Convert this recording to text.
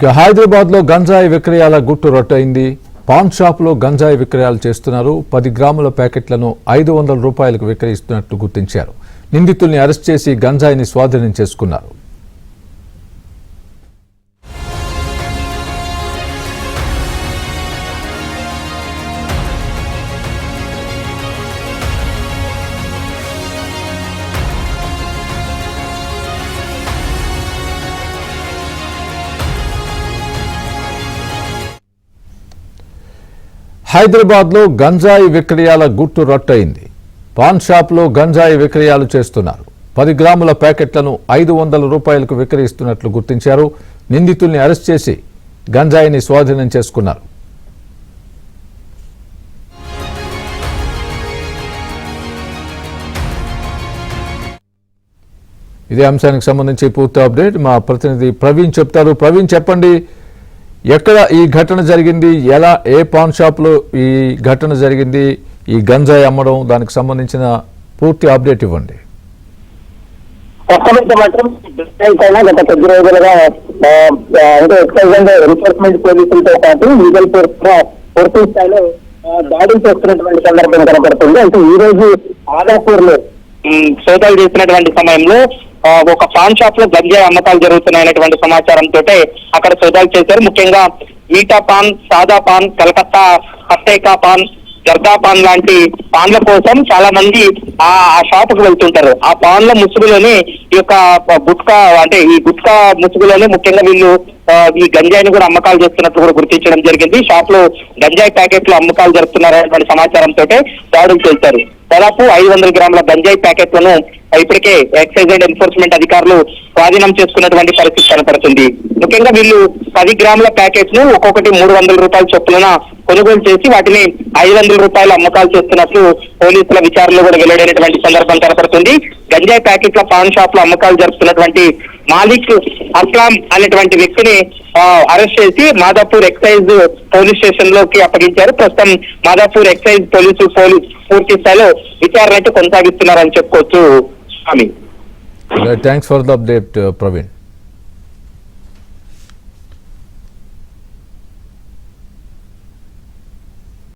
ఇక హైదరాబాద్ లో గంజాయి విక్రయాల గుట్టు రట్టయింది. పాన్ షాప్ లో గంజాయి విక్రయాలు చేస్తున్నారు. 10 గ్రాముల ప్యాకెట్లను 500 రూపాయలకు విక్రయిస్తున్నట్లు గుర్తించారు. నిందితుల్ని అరెస్ట్ చేసి గంజాయిని స్వాధీనం చేసుకున్నారు. హైదరాబాద్ లో గంజాయి విక్రయాల గుట్టు రట్టయింది. పాన్ షాప్ లో గంజాయి విక్రయాలు చేస్తున్నారు. 10 గ్రాముల ప్యాకెట్లను 500 రూపాయలకు విక్రయిస్తున్నట్లు గుర్తించారు. నిందితుల్ని అరెస్ట్ చేసి గంజాయిని స్వాధీనం చేసుకున్నారు. ఇదే అంశానికి సంబంధించి పూర్తి అప్డేట్ మా ప్రతినిధి ప్రవీణ్ చెప్తారు. ప్రవీణ్, చెప్పండి, ఎక్కడ ఈ ఘటన జరిగింది, ఎలా, ఏ పాన్ షాప్ లో ఈ ఘటన జరిగింది, ఈ గంజాయి అమ్మడం, దానికి సంబంధించిన పూర్తి అప్డేట్ ఇవ్వండి. మాత్రం గత కొద్ది రోజులుగా అంటే ఎక్సైజ్ ఎన్ఫోర్స్మెంట్ పోలీసులతో పాటు లీగల్ ఫోర్స్ పూర్తి స్థాయిలో దాడులు చేస్తున్నటువంటి సందర్భం కనపడుతుంది. అంటే ఈ రోజు ఆదాపూర్ లో సోదాలు చేసినటువంటి సమయంలో ఒక పాన్ షాప్ లో గంజాయి అమ్మకాలు జరుగుతున్నాయనేటువంటి సమాచారంతో అక్కడ సోదాలు చేశారు. ముఖ్యంగా మీఠా పాన్, సాదా పాన్, కలకత్తా పట్టేకా పాన్, జర్దా పాన్ లాంటి పాన్ల కోసం చాలా మంది ఆ షాప్ కు వెళ్తుంటారు. ఆ పాన్ల ముసుగులోనే ఈ యొక్క గుట్కా, అంటే ఈ గుట్కా ముసుగులోనే ముఖ్యంగా వీళ్ళు ఈ గంజాయిని కూడా అమ్మకాలు చేస్తున్నట్టు కూడా గుర్తించడం జరిగింది. షాప్ లో గంజాయి ప్యాకెట్లు అమ్మకాలు జరుపుతున్నారనేటువంటి సమాచారంతో దాడులు చేశారు. దాదాపు 500 గ్రాముల గంజాయి ప్యాకెట్లను ఇప్పటికే ఎక్సైజ్ అండ్ ఎన్ఫోర్స్మెంట్ అధికారులు స్వాధీనం చేసుకున్నటువంటి పరిస్థితి కనపడుతుంది. ముఖ్యంగా వీళ్ళు 10 గ్రాముల ప్యాకెట్స్ ను ఒక్కొక్కటి 300 రూపాయల చొప్పున కొనుగోలు చేసి వాటిని 500 రూపాయలు అమ్మకాలు చేస్తున్నట్లు పోలీసుల విచారణలో కూడా వెల్లడైనటువంటి సందర్భం కనపడుతుంది. గంజాయి ప్యాకెట్ల పాన్ షాప్ లో అమ్మకాలు జరుపుతున్నటువంటి మాలిక్ అస్లాం అనేటువంటి వ్యక్తిని అరెస్ట్ చేసి మాదాపూర్ ఎక్సైజ్ పోలీస్ స్టేషన్ లోకి అప్పగించారు. ప్రస్తుతం మాదాపూర్ ఎక్సైజ్ పోలీసు పూర్తి స్థాయిలో విచారణ అయితే కొనసాగిస్తున్నారని చెప్పుకోవచ్చు. Thanks for the update Praveen.